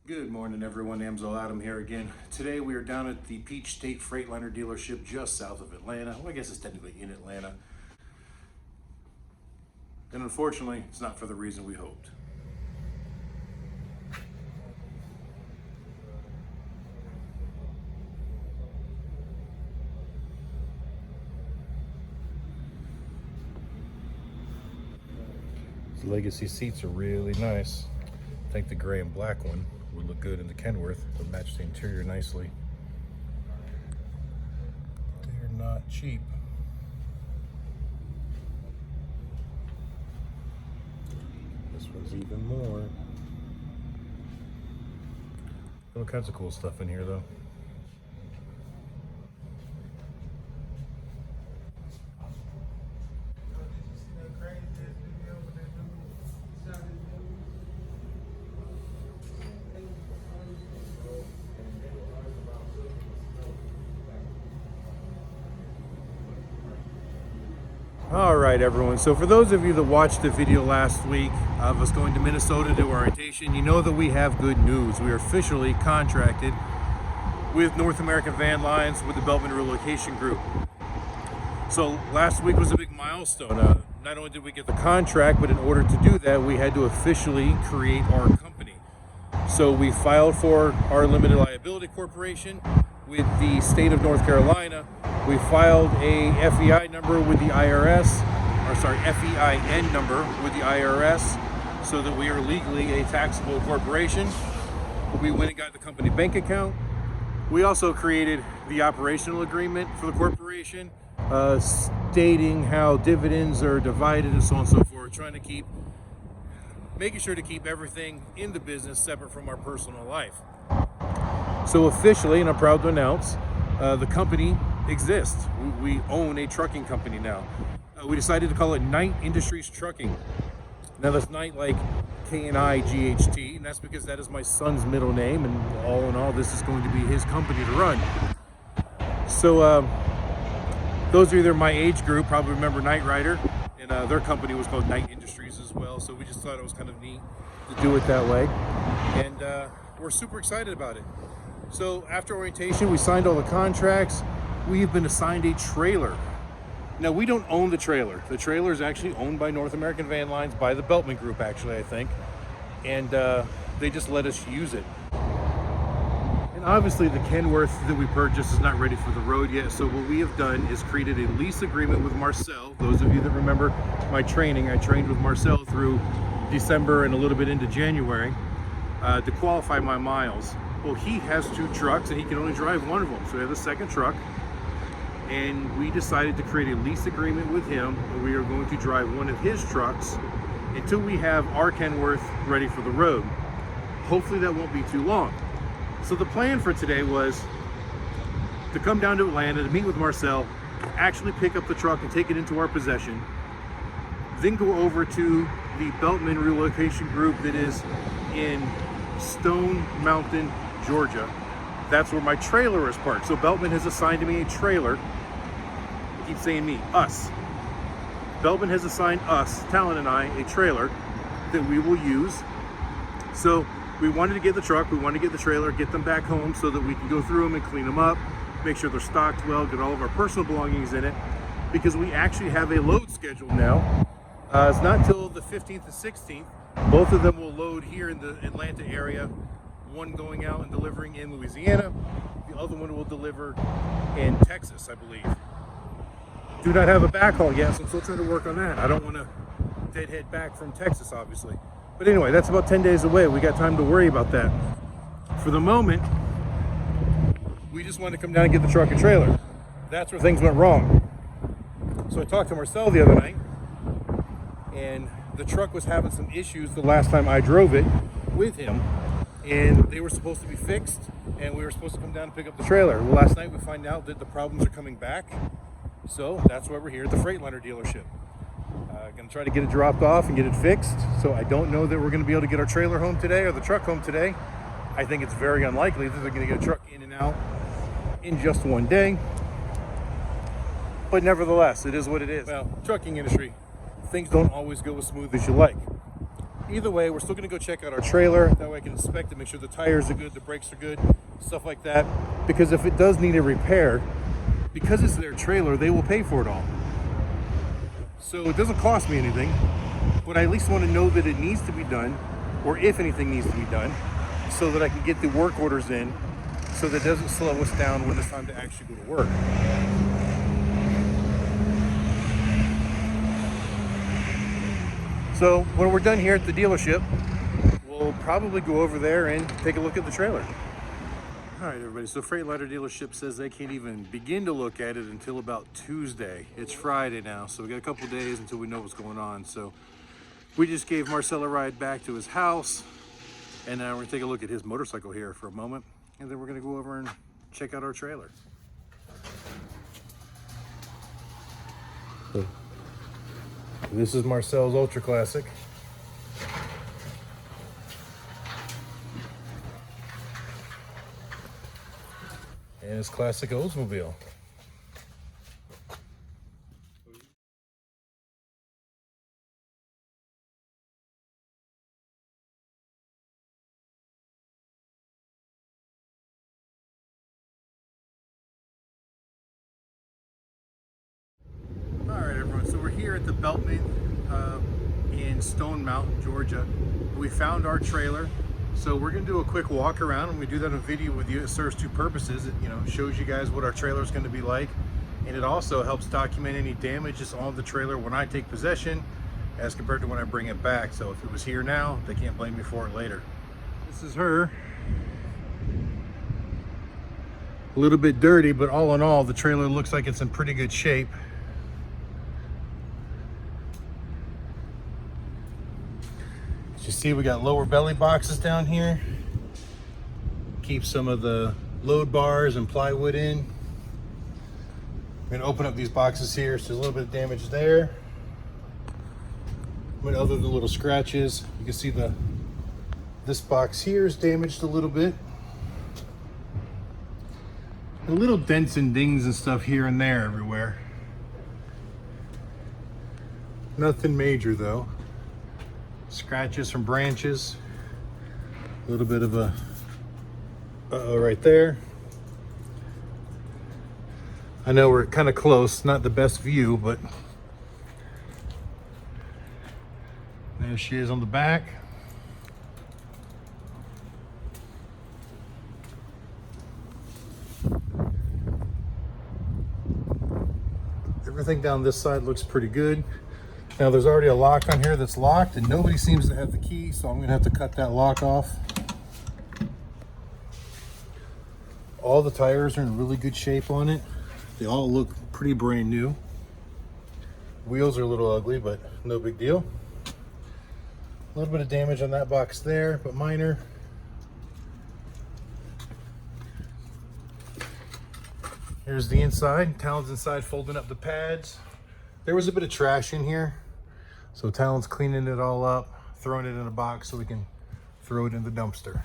Good morning, everyone. Amzel Adam here again. Today we are down at the Peach State Freightliner dealership just south of Atlanta. Well, I guess it's technically in Atlanta. And unfortunately, it's not for the reason we hoped. The legacy seats are really nice. I think the gray and black one would look good in the Kenworth, but match the interior nicely. They're not cheap. This one's even more. All kinds of cool stuff in here, though. All right, everyone. So for those of you that watched the video last week of us going to Minnesota to orientation, you know that we have good news. We are officially contracted with North American Van Lines with the Beltman Relocation Group. So last week was a big milestone. Not only did we get the contract, but in order to do that, we had to officially create our company. So we filed for our limited liability corporation with the state of North Carolina. We filed a FEI number with the IRS, FEIN number with the IRS, so that we are legally a taxable corporation. We went and got the company bank account. We also created the operational agreement for the corporation, stating how dividends are divided and so on and so forth, making sure to keep everything in the business separate from our personal life. So officially, and I'm proud to announce, the company exists. We own a trucking company now. We decided to call it Knight Industries Trucking. Now that's Knight like Knight, and that's because that is my son's middle name, and all in all, this is going to be his company to run. So those of you that are my age group probably remember Knight Rider, and their company was called Knight Industries as well. So we just thought it was kind of neat to do it that way, and we're super excited about it. So after orientation, we signed all the contracts. We have been assigned a trailer. Now, we don't own the trailer. The trailer is actually owned by North American Van Lines, by the Beltman Group, actually, I think. And they just let us use it. And obviously, the Kenworth that we purchased is not ready for the road yet. So what we have done is created a lease agreement with Marcel. Those of you that remember my training, I trained with Marcel through December and a little bit into January to qualify my miles. Well, he has two trucks and he can only drive one of them. So we have a second truck. And we decided to create a lease agreement with him, and we are going to drive one of his trucks until we have our Kenworth ready for the road. Hopefully that won't be too long. So the plan for today was to come down to Atlanta to meet with Marcel, actually pick up the truck and take it into our possession, then go over to the Beltman Relocation Group that is in Stone Mountain, Georgia. That's where my trailer is parked. So Beltman has assigned to me a trailer. I keep saying me, us. Beltman has assigned us, Talon and I, a trailer that we will use. So we wanted to get the truck, we wanted to get the trailer, get them back home so that we can go through them and clean them up, make sure they're stocked well, get all of our personal belongings in it, because we actually have a load schedule now. It's not till the 15th and 16th. Both of them will load here in the Atlanta area. One going out and delivering in Louisiana. The other one will deliver in Texas, I believe. Do not have a backhaul yet, so I'm still trying to work on that. I don't want to deadhead back from Texas, obviously. But anyway, that's about 10 days away. We got time to worry about that. For the moment, we just wanted to come down and get the truck and trailer. That's where things went wrong. So I talked to Marcel the other night, and the truck was having some issues the last time I drove it with him. And they were supposed to be fixed, and we were supposed to come down and pick up the trailer. Well, last night we find out that the problems are coming back, so that's why we're here at the Freightliner dealership. Gonna try to get it dropped off and get it fixed. So I don't know that we're gonna be able to get our trailer home today or the truck home today. I think it's very unlikely that they're gonna get a truck in and out in just one day. But nevertheless, it is what it is. Well, trucking industry, things don't always go as smooth as you like. either way, we're still gonna go check out our trailer. That way I can inspect it, make sure the tires are good, the brakes are good, stuff like that. Because if it does need a repair, because it's their trailer, they will pay for it all. So it doesn't cost me anything, but I at least want to know that it needs to be done, or if anything needs to be done, so that I can get the work orders in, so that it doesn't slow us down when it's time to actually go to work. So when we're done here at the dealership, we'll probably go over there and take a look at the trailer. All right, everybody, so Freightliner dealership says they can't even begin to look at it until about Tuesday. It's Friday now, so we got a couple days until we know what's going on. So we just gave Marcel a ride back to his house, and now we're gonna take a look at his motorcycle here for a moment, and then we're gonna go over and check out our trailer. So, this is Marcel's Ultra Classic. And his classic Oldsmobile. All right, everyone, so we're here at the Beltman in Stone Mountain, Georgia. We found our trailer. So we're gonna do a quick walk around, and we do that in a video with you. It serves two purposes. It, shows you guys what our trailer is gonna be like, and it also helps document any damages on the trailer when I take possession as compared to when I bring it back. So if it was here now, they can't blame me for it later. This is her. A little bit dirty, but all in all, the trailer looks like it's in pretty good shape. As you see, we got lower belly boxes down here. Keep some of the load bars and plywood in. I'm gonna open up these boxes here, so there's a little bit of damage there. But other than little scratches, you can see this box here is damaged a little bit. A little dents and dings and stuff here and there everywhere. Nothing major though. Scratches from branches. A little bit of a right there. I know we're kind of close, not the best view, but there she is on the back. Everything down this side looks pretty good. Now there's already a lock on here that's locked, and nobody seems to have the key, so I'm gonna have to cut that lock off. All the tires are in really good shape on it. They all look pretty brand new. Wheels are a little ugly, but no big deal. A little bit of damage on that box there, but minor. Here's the inside. Talon's inside folding up the pads. There was a bit of trash in here, so Talon's cleaning it all up, throwing it in a box so we can throw it in the dumpster.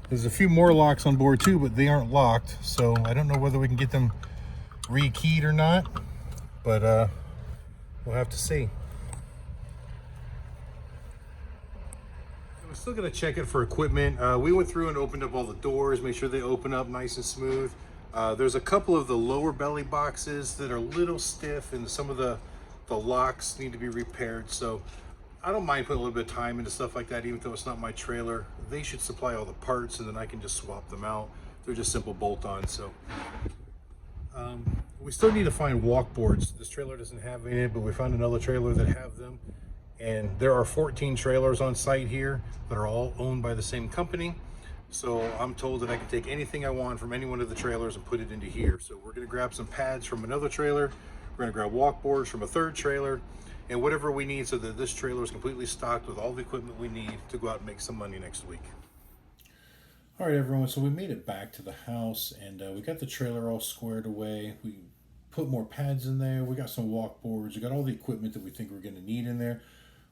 There's a few more locks on board too, but they aren't locked, so I don't know whether we can get them re-keyed or not, but we'll have to see. We're still gonna check it for equipment. We went through and opened up all the doors, make sure they open up nice and smooth. There's a couple of the lower belly boxes that are a little stiff, and some of the locks need to be repaired. So I don't mind putting a little bit of time into stuff like that, even though it's not my trailer. They should supply all the parts, and then I can just swap them out. They're just simple bolt-ons. So we still need to find walk boards. This trailer doesn't have any, but we found another trailer that have them. And there are 14 trailers on site here that are all owned by the same company. So I'm told that I can take anything I want from any one of the trailers and put it into here. So we're gonna grab some pads from another trailer. We're gonna grab walk boards from a third trailer, and whatever we need so that this trailer is completely stocked with all the equipment we need to go out and make some money next week. All right, everyone, so we made it back to the house, and we got the trailer all squared away. We put more pads in there. We got some walk boards. We got all the equipment that we think we're gonna need in there,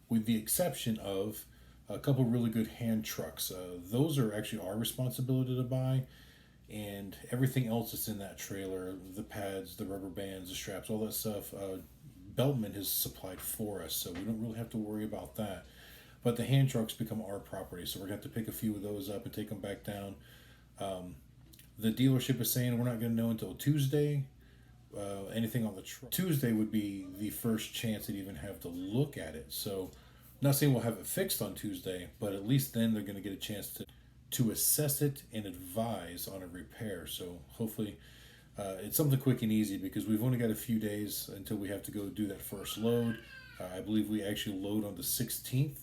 with the exception of a couple really good hand trucks. Those are actually our responsibility to buy. and everything else that's in that trailer, the pads, the rubber bands, the straps, all that stuff, Beltman has supplied for us, so we don't really have to worry about that. But the hand trucks become our property, so we're going to have to pick a few of those up and take them back down. The dealership is saying we're not going to know until Tuesday. Anything on the truck. Tuesday would be the first chance they'd even have to look at it. So, not saying we'll have it fixed on Tuesday, but at least then they're going to get a chance to assess it and advise on a repair. So hopefully it's something quick and easy, because we've only got a few days until we have to go do that first load. I believe we actually load on the 16th,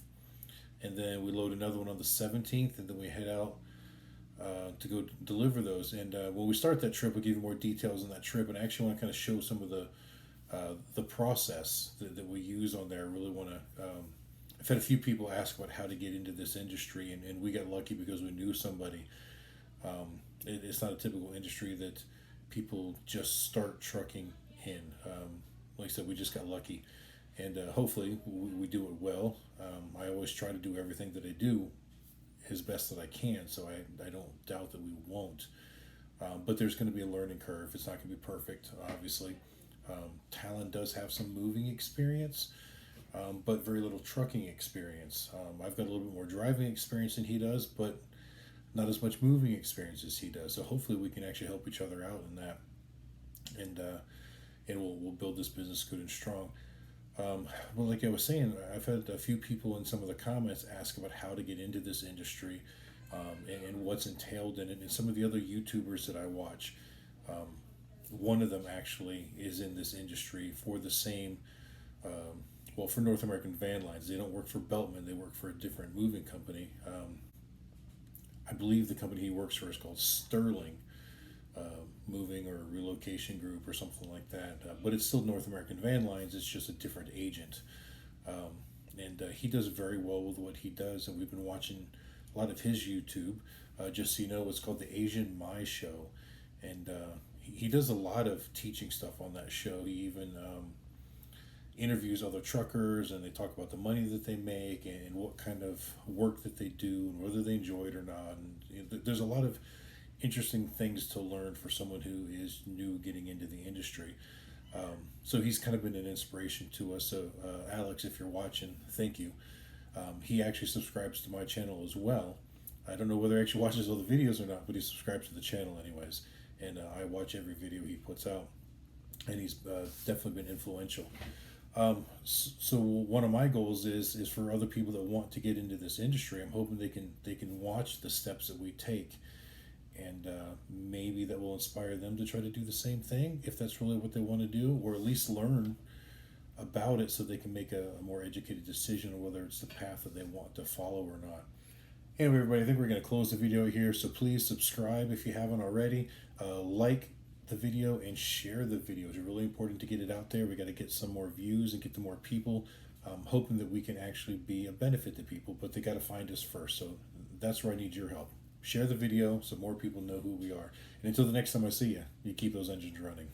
and then we load another one on the 17th, and then we head out to go deliver those. And when we start that trip, we'll give you more details on that trip, and I actually want to kind of show some of the process that we use on there. I really want to. I've had a few people ask about how to get into this industry, and we got lucky because we knew somebody. It's not a typical industry that people just start trucking in. Like I said, we just got lucky, and hopefully we do it well. I always try to do everything that I do as best that I can, so I don't doubt that we won't. But there's going to be a learning curve. It's not going to be perfect, obviously. Talon does have some moving experience, but very little trucking experience. I've got a little bit more driving experience than he does, but not as much moving experience as he does. So hopefully we can actually help each other out in that, and we'll build this business good and strong. Well, like I was saying, I've had a few people in some of the comments ask about how to get into this industry, and what's entailed in it. And some of the other YouTubers that I watch, one of them actually is in this industry for the same, for North American Van Lines. They don't work for Beltman, they work for a different moving company. I believe the company he works for is called Sterling Moving or Relocation Group or something like that. But it's still North American Van Lines, it's just a different agent. And he does very well with what he does, and we've been watching a lot of his YouTube. Just so you know, it's called the Asian My Show, and he does a lot of teaching stuff on that show. He even interviews other truckers, and they talk about the money that they make and what kind of work that they do and whether they enjoy it or not. And there's a lot of interesting things to learn for someone who is new getting into the industry. So he's kind of been an inspiration to us. So Alex, if you're watching, thank you. He actually subscribes to my channel as well. I don't know whether he actually watches all the videos or not, but he subscribes to the channel anyways. And I watch every video he puts out, and he's definitely been influential. So one of my goals is for other people that want to get into this industry. I'm hoping they can watch the steps that we take, and maybe that will inspire them to try to do the same thing, if that's really what they want to do, or at least learn about it so they can make a more educated decision on whether it's the path that they want to follow or not. Anyway, everybody, I think we're going to close the video here, so please subscribe if you haven't already. Like the video and share the video. It's really important to get it out there. We got to get some more views and get to more people. I'm hoping that we can actually be a benefit to people, but they got to find us first. So that's where I need your help. Share the video so more people know who we are. And until the next time I see you, you keep those engines running.